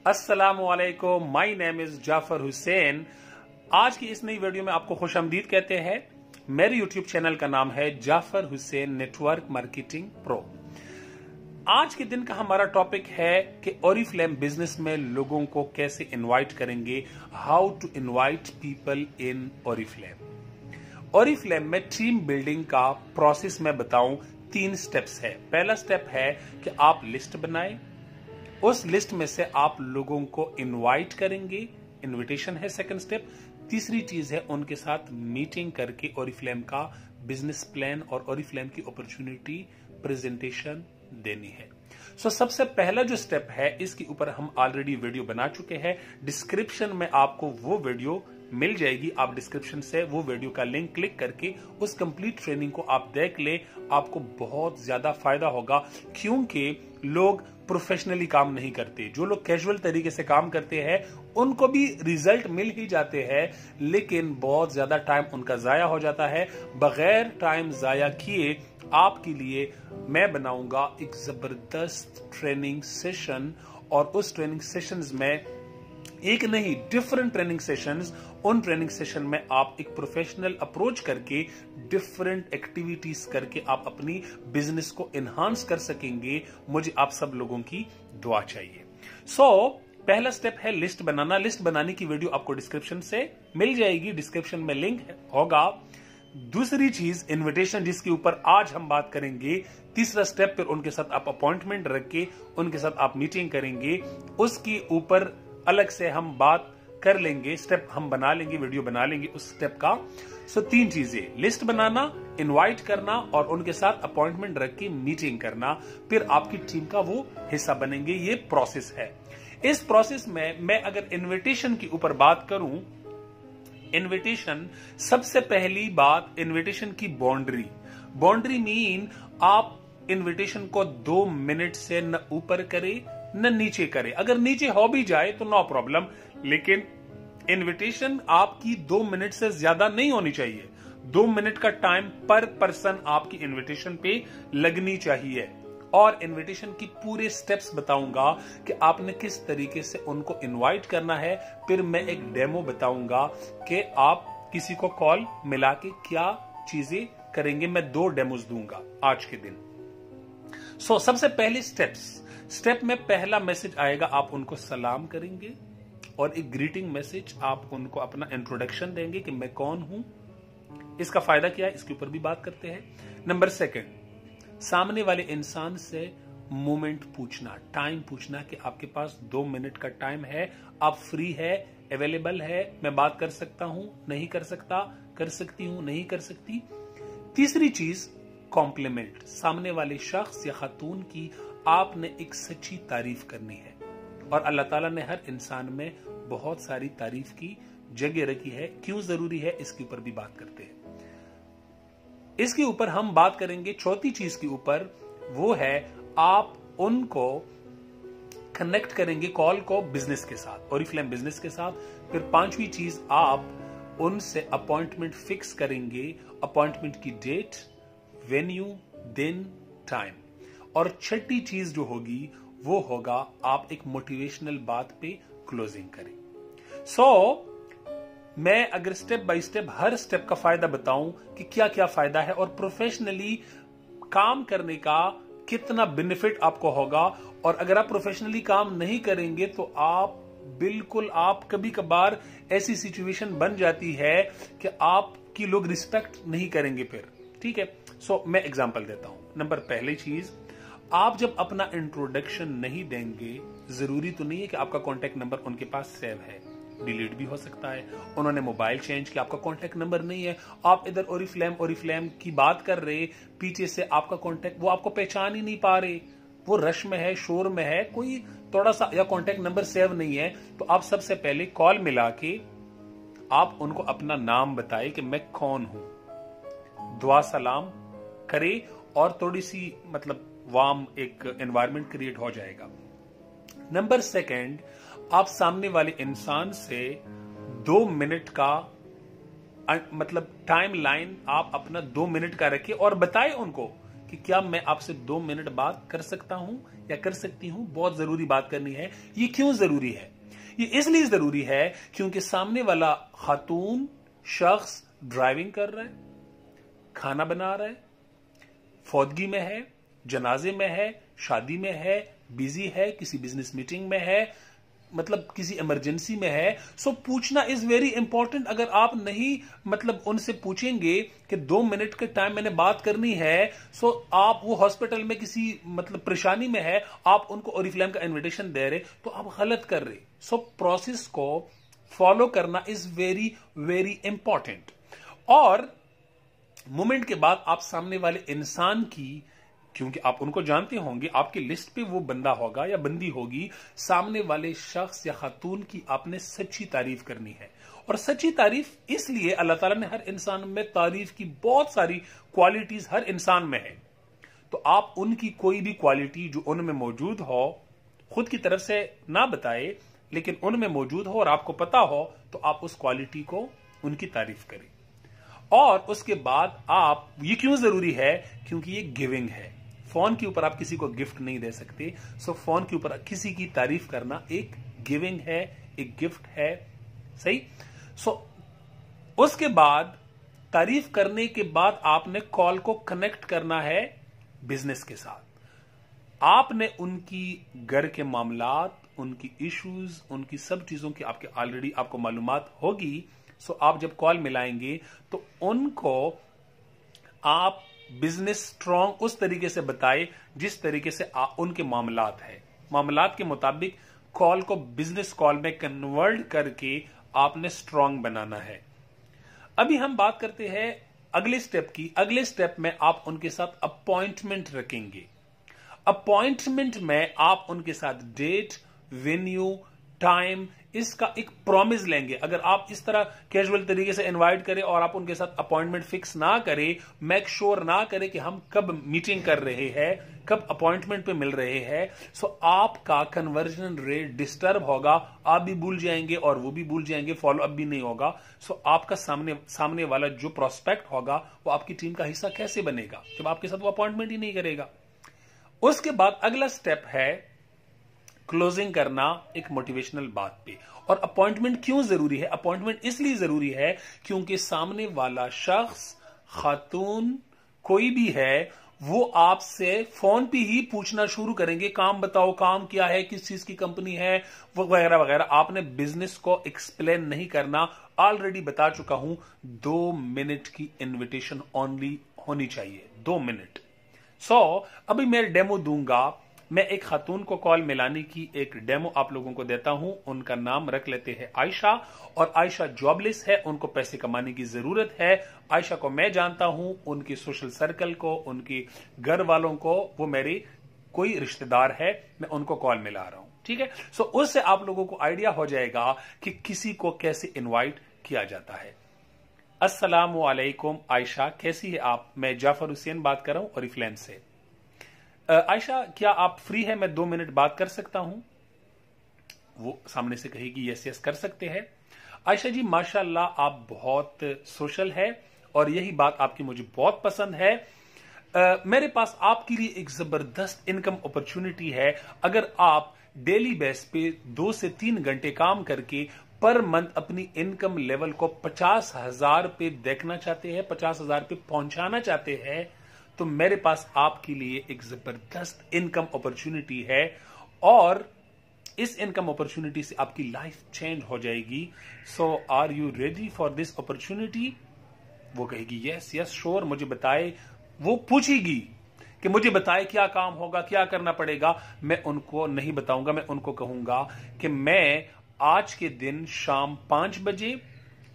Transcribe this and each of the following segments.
अस्सलामुअलैकुम, my name is Jafar Hussain. आज की इस नई वीडियो में आपको खुशामदीद कहते हैं। मेरे यूट्यूब चैनल का नाम है Jafar Hussain network marketing pro. आज के दिन का हमारा टॉपिक है कि ओरिफ्लेम बिजनेस में लोगों को कैसे इनवाइट करेंगे, how to invite people in Oriflame. Oriflame में टीम बिल्डिंग का प्रोसेस मैं बताऊं, 3 स्टेप्स है। पहला स्टेप है कि आप लिस्ट बनाएं, उस लिस्ट में से आप लोगों को इनवाइट करेंगे, इनविटेशन है सेकंड स्टेप। तीसरी चीज है उनके साथ मीटिंग करके ओरिफ्लेम का बिजनेस प्लान और ओरिफ्लेम की अपॉर्चुनिटी प्रेजेंटेशन देनी है। सबसे पहला जो स्टेप है इसके ऊपर हम ऑलरेडी वीडियो बना चुके हैं। डिस्क्रिप्शन में आपको वो वीडियो मिल जाएगी। आप डिस्क्रिप्शन से वो वीडियो का लिंक क्लिक करके उस कंप्लीट ट्रेनिंग को आप देख ले, आपको बहुत ज्यादा फायदा होगा। क्योंकि लोग प्रोफेशनली काम नहीं करते, जो लोग कैजुअल तरीके से काम करते हैं उनको भी रिजल्ट मिल ही जाते हैं, लेकिन बहुत ज्यादा टाइम उनका जाया हो जाता है। बगैर टाइम जाया किए आपके लिए मैं बनाऊंगा एक जबरदस्त ट्रेनिंग सेशन, और उस ट्रेनिंग सेशंस में एक नहीं डिफरेंट ट्रेनिंग सेशंस। उन ट्रेनिंग सेशन में आप एक प्रोफेशनल अप्रोच करके डिफरेंट एक्टिविटीज करके आप अपनी बिजनेस को एनहांस कर सकेंगे। मुझे आप सब लोगों की दुआ चाहिए। पहला स्टेप है लिस्ट बनाना। लिस्ट बनाने की वीडियो आपको डिस्क्रिप्शन से मिल जाएगी, डिस्क्रिप्शन में लिंक होगा। दूसरी चीज इनविटेशन, जिसके ऊपर आज हम बात करेंगे। तीसरा स्टेप फिर उनके साथ आप अपॉइंटमेंट रख के उनके साथ आप मीटिंग करेंगे, उसके ऊपर अलग से हम बात कर लेंगे, स्टेप हम बना लेंगे, वीडियो बना लेंगे उस स्टेप का। 3 चीजें, लिस्ट बनाना, इनवाइट करना और उनके साथ अपॉइंटमेंट रख के मीटिंग करना, फिर आपकी टीम का वो हिस्सा बनेंगे। ये प्रोसेस है। इस प्रोसेस में मैं अगर इनविटेशन के ऊपर बात करूं, इनविटेशन सबसे पहली बात, इनविटेशन की बाउंड्री मीन आप इनविटेशन को 2 मिनट से न ऊपर करे न नीचे करे। अगर नीचे हो भी जाए तो नो प्रॉब्लम, लेकिन इनविटेशन आपकी 2 मिनट से ज्यादा नहीं होनी चाहिए। 2 मिनट का टाइम पर पर्सन आपकी इनविटेशन पे लगनी चाहिए। और इनविटेशन की पूरे स्टेप्स बताऊंगा कि आपने किस तरीके से उनको इनवाइट करना है। फिर मैं एक डेमो बताऊंगा कि आप किसी को कॉल मिला के क्या चीजें करेंगे। मैं 2 डेमोज दूंगा आज के दिन। सबसे पहले स्टेप में पहला मैसेज आएगा, आप उनको सलाम करेंगे और एक ग्रीटिंग मैसेज, आप उनको अपना इंट्रोडक्शन देंगे कि मैं कौन हूं, इसका फायदा क्या है, इसके ऊपर भी बात करते हैं। नंबर 2, सामने वाले इंसान से मोमेंट पूछना, टाइम पूछना कि आपके पास 2 मिनट का टाइम है, आप फ्री है, अवेलेबल है, मैं बात कर सकता हूं, नहीं कर सकता, कर सकती हूं, नहीं कर सकती। तीसरी चीज कॉम्प्लीमेंट, सामने वाले शख्स या खातून की आपने एक सच्ची तारीफ करनी है। और अल्लाह ताला ने हर इंसान में बहुत सारी तारीफ की जगह रखी है, क्यों जरूरी है इसके ऊपर भी बात करते हैं। इसके ऊपर हम बात करेंगे चौथी चीज के ऊपर, वो है आप उनको कनेक्ट करेंगे कॉल को बिजनेस के साथ, ओरिफ्लेम बिजनेस के साथ। फिर 5वीं चीज, आप उनसे अपॉइंटमेंट फिक्स करेंगे, अपॉइंटमेंट की डेट, वेन्यू, दिन, टाइम। और 6ठी चीज जो होगी वो होगा आप एक मोटिवेशनल बात पे क्लोजिंग करें। मैं अगर step by step her step का फायदा बताऊं कि क्या क्या फायदा है और प्रोफेशनली काम करने का कितना बेनिफिट आपको होगा। और अगर आप प्रोफेशनली काम नहीं करेंगे तो आप कभी कभार ऐसी सिचुएशन बन जाती है कि आपकी लोग रिस्पेक्ट नहीं करेंगे फिर, ठीक है। मैं एग्जांपल देता हूं। पहली चीज, आप जब अपना इंट्रोडक्शन नहीं देंगे, जरूरी तो नहीं है कि आपका कॉन्टेक्ट नंबर उनके पास सेव है, डिलीट भी हो सकता है, उन्होंने मोबाइल चेंज किया, आपका कॉन्टेक्ट नंबर नहीं है, आप इधर ओरिफ्लेम की बात कर रहे, पीछे से आपका कॉन्टेक्ट, वो आपको पहचान ही नहीं पा रहे, वो रश में है, शोर में है, कोई थोड़ा सा या कॉन्टेक्ट नंबर सेव नहीं है, तो आप सबसे पहले कॉल मिला के आप उनको अपना नाम बताए कि मैं कौन हूं, दुआ सलाम करे और थोड़ी सी वार्म एक एनवायरनमेंट क्रिएट हो जाएगा। नंबर 2, आप सामने वाले इंसान से 2 मिनट का टाइम लाइन आप अपना 2 मिनट का रखिए और बताएं उनको कि क्या मैं आपसे 2 मिनट बात कर सकता हूं या कर सकती हूं, बहुत जरूरी बात करनी है। ये क्यों जरूरी है? ये इसलिए जरूरी है क्योंकि सामने वाला खातून शख्स ड्राइविंग कर रहा है, खाना बना रहा है, फौतगी में है, जनाजे में है, शादी में है, बिजी है, किसी बिजनेस मीटिंग में है, मतलब किसी इमरजेंसी में है। सो पूछना इज वेरी इंपॉर्टेंट। अगर आप नहीं मतलब उनसे पूछेंगे कि 2 मिनट के टाइम मैंने बात करनी है, सो आप वो हॉस्पिटल में किसी मतलब परेशानी में है, आप उनको ओरिफ्लेम का इनविटेशन दे रहे, तो आप गलत कर रहे। सो प्रोसेस को फॉलो करना इज वेरी वेरी इंपॉर्टेंट। और मोमेंट के बाद आप सामने वाले इंसान की, क्योंकि आप उनको जानते होंगे, आपकी लिस्ट पे वो बंदा होगा या बंदी होगी, सामने वाले शख्स या खातून की आपने सच्ची तारीफ करनी है। और सच्ची तारीफ इसलिए, अल्लाह ताला ने हर इंसान में तारीफ की बहुत सारी क्वालिटीज हर इंसान में है, तो आप उनकी कोई भी क्वालिटी जो उनमें मौजूद हो, खुद की तरफ से ना बताए, लेकिन उनमें मौजूद हो और आपको पता हो, तो आप उस क्वालिटी को उनकी तारीफ करें। और उसके बाद आप, ये क्यों जरूरी है? क्योंकि ये गिविंग है। फोन के ऊपर आप किसी को गिफ्ट नहीं दे सकते। सो फोन के ऊपर किसी की तारीफ करना एक गिविंग है, एक गिफ्ट है, सही। सो उसके बाद तारीफ करने के बाद आपने कॉल को कनेक्ट करना है बिजनेस के साथ। आपने उनकी घर के मामलात, उनकी इश्यूज, उनकी सब चीजों की आपके ऑलरेडी आपको मालूमात होगी। सो आप जब कॉल मिलाएंगे तो उनको आप बिजनेस स्ट्रॉन्ग उस तरीके से बताए जिस तरीके से उनके मामलात है। मामलात के मुताबिक कॉल को बिजनेस कॉल में कन्वर्ट करके आपने स्ट्रॉन्ग बनाना है। अभी हम बात करते हैं अगले स्टेप की। अगले स्टेप में आप उनके साथ अपॉइंटमेंट रखेंगे। अपॉइंटमेंट में आप उनके साथ डेट, वेन्यू, टाइम, इसका एक प्रॉमिस लेंगे। अगर आप इस तरह कैजुअल तरीके से इनवाइट करें और आप उनके साथ अपॉइंटमेंट फिक्स ना करें, मेक श्योर ना करें कि हम कब मीटिंग कर रहे हैं, कब अपॉइंटमेंट पे मिल रहे हैं, सो आपका कन्वर्जन रेट डिस्टर्ब होगा। आप भी भूल जाएंगे और वो भी भूल जाएंगे, फॉलो अप भी नहीं होगा। सो आपका सामने वाला जो प्रोस्पेक्ट होगा वो आपकी टीम का हिस्सा कैसे बनेगा जब आपके साथ वो अपॉइंटमेंट ही नहीं करेगा। उसके बाद अगला स्टेप है क्लोजिंग करना एक मोटिवेशनल बात पे। और अपॉइंटमेंट क्यों जरूरी है? अपॉइंटमेंट इसलिए जरूरी है क्योंकि सामने वाला शख्स, खातून, कोई भी है, वो आपसे फोन पे ही पूछना शुरू करेंगे, काम बताओ, काम क्या है, किस चीज की कंपनी है, वगैरह वगैरह। आपने बिजनेस को एक्सप्लेन नहीं करना, ऑलरेडी बता चुका हूं, 2 मिनट की इन्विटेशन ओनली होनी चाहिए, 2 मिनट। अभी मैं डेमो दूंगा। मैं एक खातून को कॉल मिलाने की एक डेमो आप लोगों को देता हूं। उनका नाम रख लेते हैं आयशा, और आयशा जॉबलेस है, उनको पैसे कमाने की जरूरत है। आयशा को मैं जानता हूं, उनके सोशल सर्कल को, उनके घर वालों को, वो मेरे कोई रिश्तेदार है, मैं उनको कॉल मिला रहा हूं, ठीक है। सो उससे आप लोगों को आइडिया हो जाएगा कि किसी को कैसे इन्वाइट किया जाता है। अस्सलामु अलैकुम आयशा, कैसी है आप? मैं जाफर हुसैन बात कर रहा हूं ओरिफ्लेम से। आयशा, क्या आप फ्री है? मैं 2 मिनट बात कर सकता हूं? वो सामने से कहेगी यस यस कर सकते हैं। आयशा जी, माशाल्लाह आप बहुत सोशल है और यही बात आपकी मुझे बहुत पसंद है। मेरे पास आपके लिए एक जबरदस्त इनकम अपॉर्चुनिटी है। अगर आप डेली बेस पे 2 से 3 घंटे काम करके पर मंथ अपनी इनकम लेवल को 50,000 पे देखना चाहते हैं, 50,000 पे पहुंचाना चाहते हैं, तो मेरे पास आपके लिए एक जबरदस्त इनकम अपॉर्चुनिटी है। और इस इनकम अपॉर्चुनिटी से आपकी लाइफ चेंज हो जाएगी। So are you ready for this opportunity? वो कहेगी यस यस श्योर, मुझे बताए। वो पूछेगी कि मुझे बताए क्या काम होगा, क्या करना पड़ेगा। मैं उनको नहीं बताऊंगा, मैं उनको कहूंगा कि मैं आज के दिन शाम 5 बजे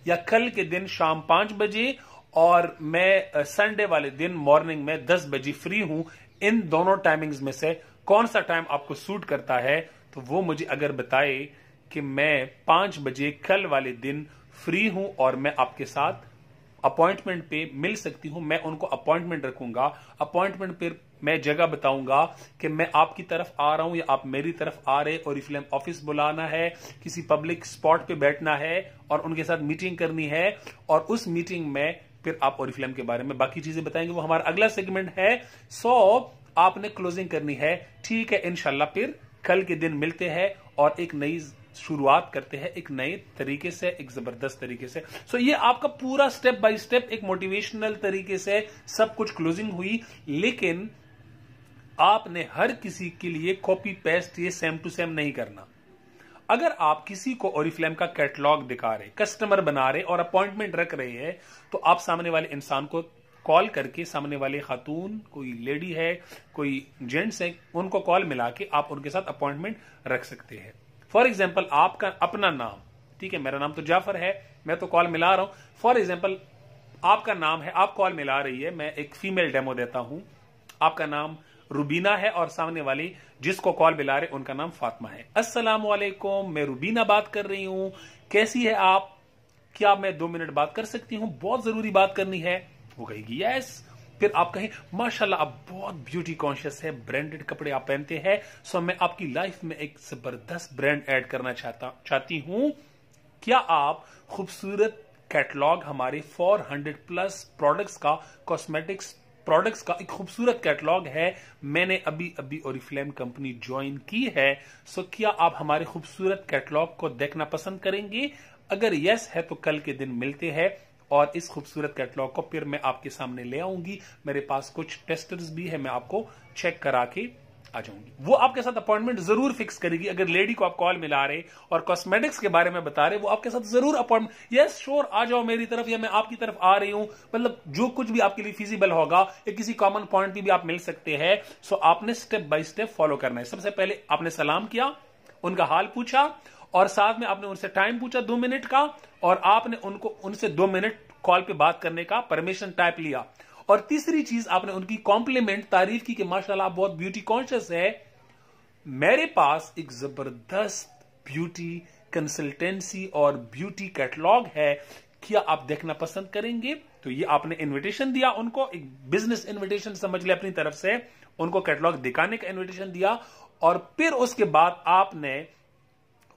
या कल के दिन शाम 5 बजे और मैं संडे वाले दिन मॉर्निंग में 10 बजे फ्री हूं। इन दोनों टाइमिंग्स में से कौन सा टाइम आपको सूट करता है? तो वो मुझे अगर बताए कि मैं 5 बजे कल वाले दिन फ्री हूं और मैं आपके साथ अपॉइंटमेंट पे मिल सकती हूं, मैं उनको अपॉइंटमेंट रखूंगा। अपॉइंटमेंट पे मैं जगह बताऊंगा कि मैं आपकी तरफ आ रहा हूं या आप मेरी तरफ आ रहे, और ओरिफ्लेम ऑफिस बुलाना है, किसी पब्लिक स्पॉट पे बैठना है और उनके साथ मीटिंग करनी है। और उस मीटिंग में फिर आप ओरिफ्लेम के बारे में बाकी चीजें बताएंगे, वो हमारा अगला सेगमेंट है। सो आपने क्लोजिंग करनी है, ठीक है। इंशाल्लाह फिर कल के दिन मिलते हैं और एक नई शुरुआत करते हैं, एक नए तरीके से, एक जबरदस्त तरीके से। सो ये आपका पूरा स्टेप बाय स्टेप एक मोटिवेशनल तरीके से सब कुछ क्लोजिंग हुई, लेकिन आपने हर किसी के लिए कॉपी पेस्ट ये सेम टू सेम नहीं करना। अगर आप किसी को ओरिफ्लेम का कैटलॉग दिखा रहे, कस्टमर बना रहे और अपॉइंटमेंट रख रहे हैं, तो आप सामने वाले इंसान को कॉल करके, सामने वाले खातून, कोई लेडी है, कोई जेंट्स है, उनको कॉल मिला के आप उनके साथ अपॉइंटमेंट रख सकते हैं। फॉर एग्जाम्पल आपका अपना नाम, ठीक है, मेरा नाम तो जाफर है, मैं तो कॉल मिला रहा हूं। फॉर एग्जाम्पल आपका नाम है, आप कॉल मिला रही है, मैं एक फीमेल डेमो देता हूं, आपका नाम रुबीना है और सामने वाली जिसको कॉल मिला रहे उनका नाम फातिमा है। अस्सलाम वालेकुम, मैं रुबीना बात कर रही हूं, कैसी है आप? क्या मैं 2 मिनट बात कर सकती हूं? बहुत जरूरी बात करनी है। वो कहेगी यस। फिर आप कहें माशाल्लाह आप बहुत ब्यूटी कॉन्शियस है, ब्रांडेड कपड़े आप पहनते हैं, सो मैं आपकी लाइफ में एक जबरदस्त ब्रांड ऐड करना चाहती हूं। क्या आप खूबसूरत कैटलॉग हमारे 400 प्लस प्रोडक्ट्स का, कॉस्मेटिक्स प्रोडक्ट्स का एक खूबसूरत कैटलॉग है, मैंने अभी अभी ओरिफ्लेम कंपनी ज्वाइन की है, सो क्या आप हमारे खूबसूरत कैटलॉग को देखना पसंद करेंगे? अगर यस है तो कल के दिन मिलते हैं और इस खूबसूरत कैटलॉग को फिर मैं आपके सामने ले आऊंगी। मेरे पास कुछ टेस्टर्स भी है, मैं आपको चेक करा के आ जाऊंगी। वो आपके साथ अपॉइंटमेंट जरूर फिक्स करेगी। अगर लेडी को आप कॉल मिला रहे और कॉस्मेटिक्स के बारे में बता रहे, वो आपके साथ जरूर अपॉइंटमेंट, यस श्योर आ जाओ मेरी तरफ या मैं आपकी तरफ आ रही हूं, मतलब जो कुछ भी आपके लिए फिजिबल होगा, या किसी कॉमन पॉइंट भी आप मिल सकते हैं। सो आपने स्टेप बाय स्टेप फॉलो करना है। सबसे पहले आपने सलाम किया, उनका हाल पूछा और साथ में आपने उनसे टाइम पूछा 2 मिनट का, और आपने उनसे 2 मिनट कॉल पे बात करने का परमिशन टाइप लिया। और तीसरी चीज आपने उनकी कॉम्प्लीमेंट, तारीफ की कि माशाल्लाह आप बहुत ब्यूटी कॉन्शियस है, मेरे पास एक जबरदस्त ब्यूटी कंसल्टेंसी और ब्यूटी कैटलॉग है, क्या आप देखना पसंद करेंगे? तो ये आपने इनविटेशन दिया उनको, एक बिजनेस इनविटेशन समझ ले अपनी तरफ से, उनको कैटलॉग दिखाने का इनविटेशन दिया। और फिर उसके बाद आपने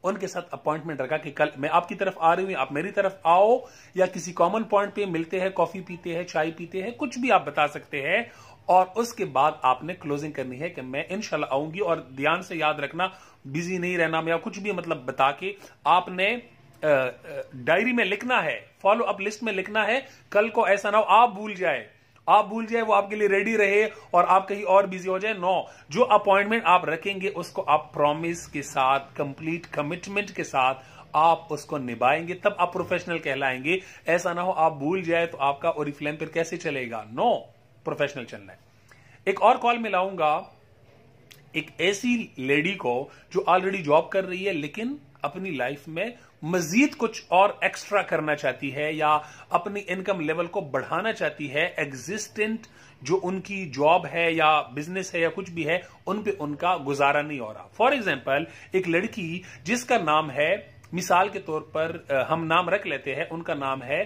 उनके साथ अपॉइंटमेंट रखा कि कल मैं आपकी तरफ आ रही हूं, आप मेरी तरफ आओ, या किसी कॉमन पॉइंट पे मिलते हैं, कॉफी पीते हैं, चाय पीते हैं, कुछ भी आप बता सकते हैं। और उसके बाद आपने क्लोजिंग करनी है कि मैं इंशाल्लाह आऊंगी, और ध्यान से याद रखना बिजी नहीं रहना, या कुछ भी मतलब बता के आपने डायरी में लिखना है, फॉलो अप लिस्ट में लिखना है। कल को ऐसा ना हो आप भूल जाए, वो आपके लिए रेडी रहे और आप कहीं और बिजी हो जाए। नो, जो अपॉइंटमेंट आप रखेंगे उसको आप प्रॉमिस के साथ, कंप्लीट कमिटमेंट के साथ आप उसको निभाएंगे, तब आप प्रोफेशनल कहलाएंगे। ऐसा ना हो आप भूल जाए तो आपका ओरिफ्लेम फिर कैसे चलेगा? नो, प्रोफेशनल चलना है। एक और कॉल मिलाऊंगा एक ऐसी लेडी को जो ऑलरेडी जॉब कर रही है, लेकिन अपनी लाइफ में मजीद कुछ और एक्स्ट्रा करना चाहती है या अपनी इनकम लेवल को बढ़ाना चाहती है। एग्जिस्टेंट जो उनकी जॉब है या बिजनेस है या कुछ भी है, उन पे उनका गुजारा नहीं हो रहा। फॉर एग्जाम्पल एक लड़की जिसका नाम है, मिसाल के तौर पर हम नाम रख लेते हैं, उनका नाम है,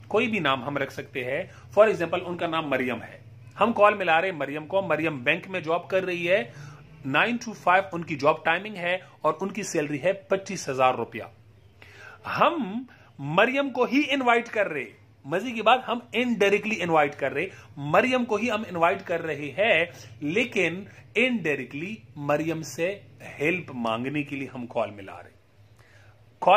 कोई भी नाम हम रख सकते हैं, फॉर एग्जाम्पल उनका नाम मरियम है। हम कॉल मिला रहे मरियम को, मरियम बैंक में जॉब कर रही है, 9 to 5 उनकी जॉब टाइमिंग है और उनकी सैलरी है 25,000 रुपया। हम मरियम को ही इनवाइट कर रहे, मजे की बात, हम इनडायरेक्टली इनवाइट कर रहे, मरियम को ही हम इनवाइट कर रहे हैं, लेकिन इनडायरेक्टली मरियम से हेल्प मांगने के लिए हम कॉल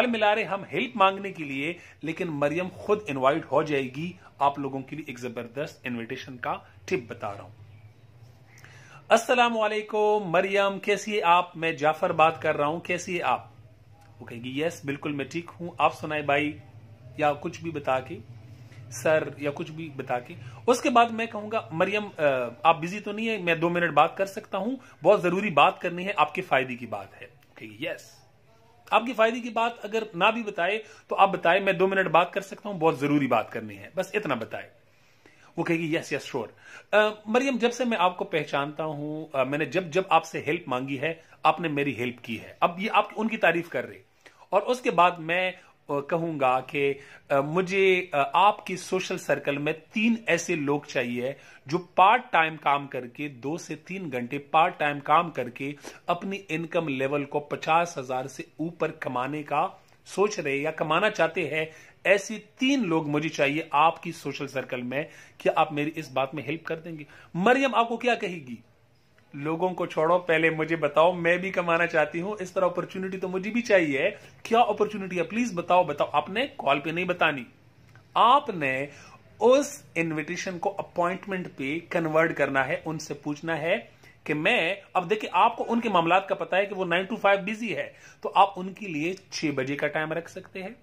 मिला रहे हम हेल्प मांगने के लिए, लेकिन मरियम खुद इनवाइट हो जाएगी। आप लोगों के लिए एक जबरदस्त इनविटेशन का टिप बता रहा हूं। अस्सलाम वालेकुम मरियम, कैसी है आप? मैं जाफर बात कर रहा हूं, कैसी है आप? वो कहेगी यस बिल्कुल मैं ठीक हूं, आप सुनाए भाई, या कुछ भी बता के, सर या कुछ भी बता के। उसके बाद मैं कहूंगा मरियम आप बिजी तो नहीं है, मैं 2 मिनट बात कर सकता हूं, बहुत जरूरी बात करनी है, आपके फायदे की बात है। कहेगी यस, आपकी फायदे की बात अगर ना भी बताए तो आप बताए, मैं 2 मिनट बात कर सकता हूं, बहुत जरूरी बात करनी है, बस इतना बताए। वो कहेगी यस यस श्योर। मरियम जब से मैं आपको पहचानता हूं, मैंने जब आपसे हेल्प मांगी है, आपने मेरी हेल्प की है। अब ये आप उनकी तारीफ कर रहे, और उसके बाद मैं कहूंगा कि मुझे आपके सोशल सर्कल में 3 ऐसे लोग चाहिए जो पार्ट टाइम काम करके 2 से 3 घंटे पार्ट टाइम काम करके अपनी इनकम लेवल को 50,000 से ऊपर कमाने का सोच रहे या कमाना चाहते हैं, ऐसी 3 लोग मुझे चाहिए आपकी सोशल सर्कल में। क्या आप मेरी इस बात में हेल्प कर देंगे? मरियम आपको क्या कहेगी? लोगों को छोड़ो, पहले मुझे बताओ, मैं भी कमाना चाहती हूं, इस तरह अपॉर्चुनिटी तो मुझे भी चाहिए। क्या अपॉर्चुनिटी है? प्लीज बताओ बताओ। आपने कॉल पे नहीं बतानी, आपने उस इनविटेशन को अपॉइंटमेंट पे कन्वर्ट करना है। उनसे पूछना है कि मैं, अब देखिए आपको उनके मामलात का पता है कि वो 9 to 5 बिजी है, तो आप उनके लिए 6 बजे का टाइम रख सकते हैं,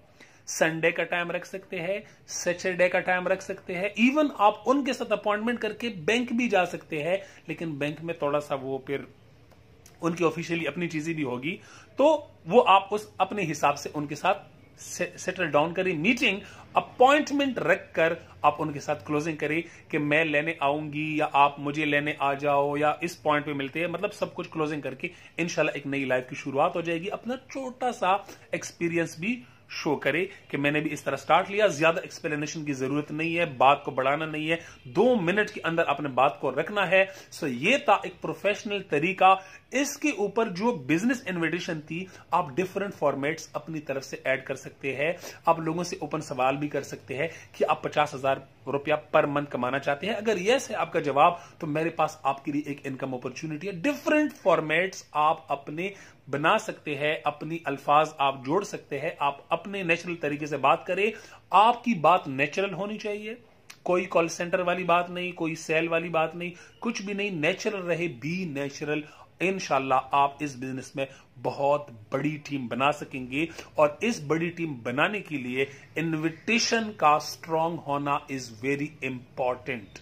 संडे का टाइम रख सकते हैं, सैटरडे का टाइम रख सकते हैं। इवन आप उनके साथ अपॉइंटमेंट करके बैंक भी जा सकते हैं, लेकिन बैंक में थोड़ा सा वो फिर उनकी ऑफिशियली अपनी चीजें भी होगी, तो वो आप उस अपने हिसाब से उनके साथ सेटल डाउन करें। मीटिंग अपॉइंटमेंट रखकर आप उनके साथ क्लोजिंग करें कि मैं लेने आऊंगी या आप मुझे लेने आ जाओ या इस पॉइंट पे मिलते हैं। मतलब सब कुछ क्लोजिंग करके इंशाल्लाह एक नई लाइफ की शुरुआत हो जाएगी। अपना छोटा सा एक्सपीरियंस भी शो करे कि मैंने भी इस तरह स्टार्ट लिया। ज्यादा एक्सप्लेनेशन की जरूरत नहीं है, बात को बढ़ाना नहीं है, 2 मिनट के अंदर अपने बात को रखना है। सो ये था एक प्रोफेशनल तरीका। इसके ऊपर जो बिजनेस इन्विटेशन थी, आप डिफरेंट फॉर्मेट्स अपनी तरफ से ऐड कर सकते हैं। आप लोगों से ओपन सवाल भी कर सकते हैं कि आप 50,000 रुपया पर मंथ कमाना चाहते हैं। अगर यस है आपका जवाब, तो मेरे पास आपके लिए एक इनकम अपॉर्चुनिटी है। डिफरेंट फॉर्मेट्स आप अपने बना सकते हैं, अपनी अल्फाज आप जोड़ सकते हैं। आप अपने नेचुरल तरीके से बात करें। आपकी बात नेचुरल होनी चाहिए, कोई कॉल सेंटर वाली बात नहीं, कोई सेल वाली बात नहीं, कुछ भी नहीं। नेचुरल रहे, बी नेचुरल। इंशाल्लाह आप इस बिजनेस में बहुत बड़ी टीम बना सकेंगे। और इस बड़ी टीम बनाने के लिए इन्विटेशन का स्ट्रांग होना इज वेरी इंपॉर्टेंट।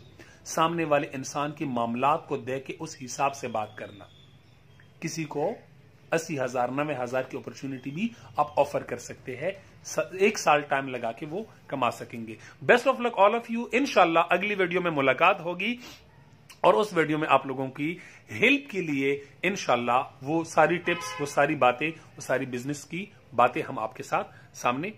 सामने वाले इंसान के मामलात को देख के उस हिसाब से बात करना। किसी को 80,000 90,000 की अपॉर्चुनिटी भी आप ऑफर कर सकते हैं। 1 साल टाइम लगा के वो कमा सकेंगे। Best of luck all of you. इंशाल्लाह अगली वीडियो में मुलाकात होगी और उस वीडियो में आप लोगों की हेल्प के लिए इंशाल्लाह वो सारी टिप्स, वो सारी बातें, वो सारी बिजनेस की बातें हम आपके साथ सामने